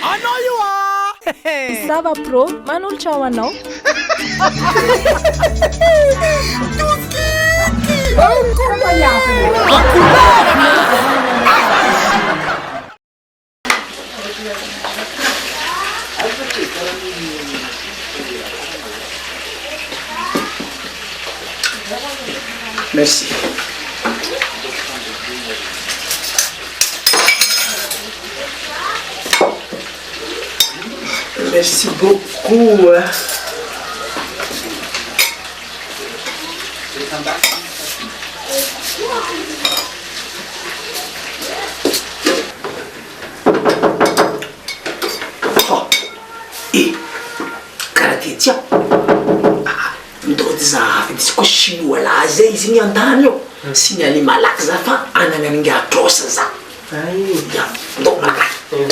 Anao io Sava pro, manolotra ao anao. Merci. Merci beaucoup. Oh, karaha tia mitody za fidisy koa chinois la zay izy ny an-tany io sy ny ale malaky za fa anana ninga atrosa za ya ndao malaky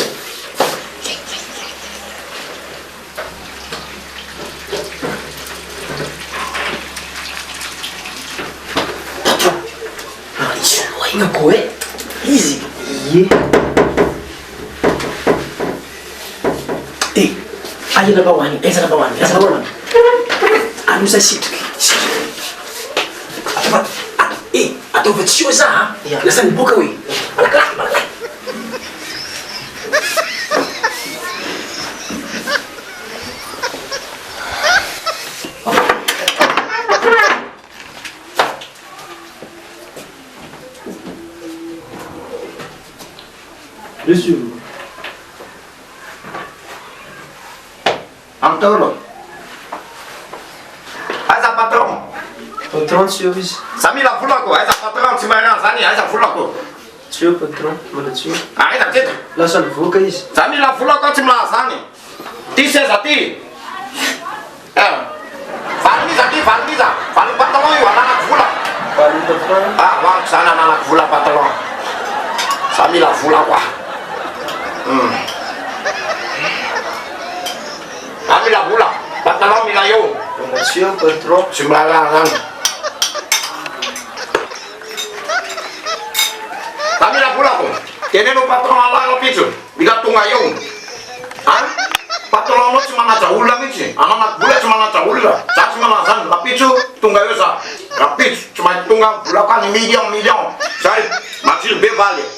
Inga koe izy ayana bawani ezana bawani anu sa sitriky ataova tsy io za lasa miboaka hoe malakilaky Monsieur. Antônio. Asa patron. Patron, senhor. Samila fulako, asa patron si mana sani, asa fulako. Senhor patron, mana senhor. Asa tito. Lá só voca isso. Samila fulako si mana sani. Ti sesa ti. Falmiza. Fal patron yo anak fula. Fal patron. Wang sana anak fula patron. Samila fulako. Amila pula, pantalon mila yo. Monsieur patron. Sembarangan. Amila pula ko. Kene no patron ala lo pitu. Biga tunga yo. Patron mo cuma ngaca ulang ini. Anak bula cuma ngaca ulang. Cak cuma ngacan. Pitu tunga yo sa. Rapit cuma tunga bulakan million. Saya masih bebali.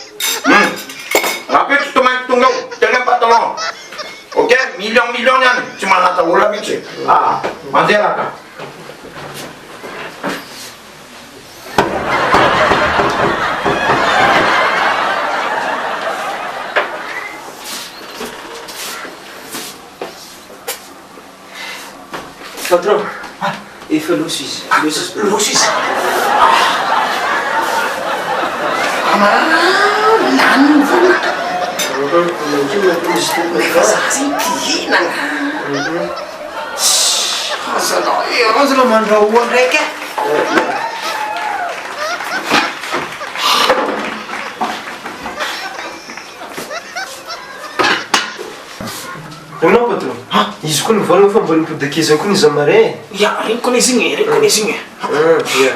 Rapid cuma tunggu dengan patron. Oke, million-millionnya cuma nata ulang itu. Mandela kan. Patron. Even Lucis. Lucis. Nan vula. Sasi pihinan. Asal mandrawan reke. Não, patrão. Isso quando falam foi bom por daqui só com os amaré. Ya, reconhecimento. Ya.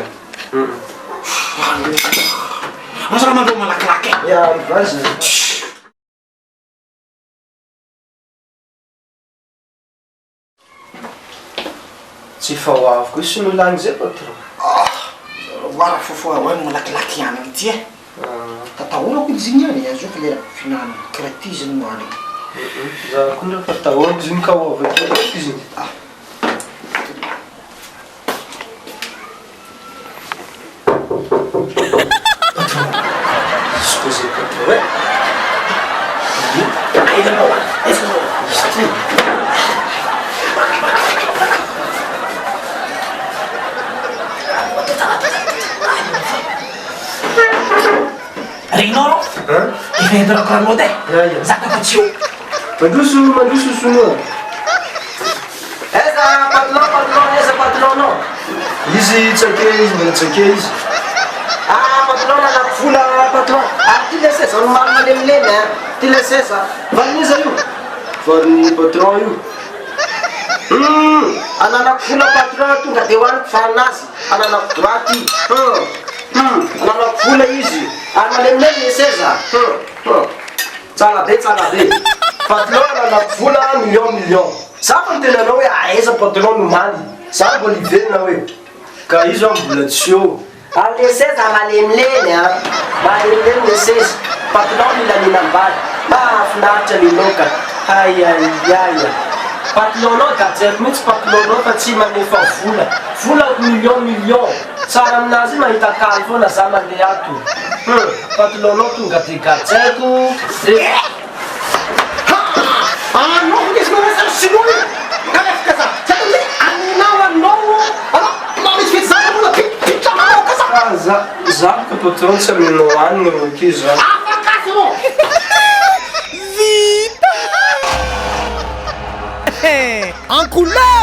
Asal mandrawan laki-laki. Ya, vas. Tsy fahoaviko sy nolany zay patron. Wala fofoahoany malakilaky ihany ity e. Tatahorako izy igny ihany azo fa le finanana kratiziny moany. Za koa ndra fa tahorako izy ny kahoavako izy. Patron. Izy koa zay patron e. Aiza moany. Izy ty. Regnoro? Ivedrò con mo dai. Zaka faccio. Mandroso sono. Esa patron no. Izy tsakeizy, mbala tsakeizy. Patron na fula patron. Ty le sesa no malemilemy ty le sesa. Vanniza io. Vanni patron io. Anana fula patron tonga de hoaniko faranazy. Anana droity. Anana fula izy. Malemilemy le sesa. Tsara be. Patron anavola million. Za fa nitenanao hoe aiza patron nomaly. Za mbola hiverina hoe. Ka izy aho mbola tsy eo. Ale seza malemileny a. Malemileny le seza. Patron mila minambady. Mahafinaritra linoka. Ayayaya. Patilonao gadjeko mihitsy patilonao fa tsy manefa vola. Volako million. Tsara aminazy mahita kaly foana za mandeha ato. Patilonao tonga de gadjeko. Anao misy manasa sinoa kalefika za. Zany hoe aninao anao. Manisy fitsara mola pitra manao ka za. Za ka patron tsy aminao hanina ro akizy za. Afaka mo. En couleur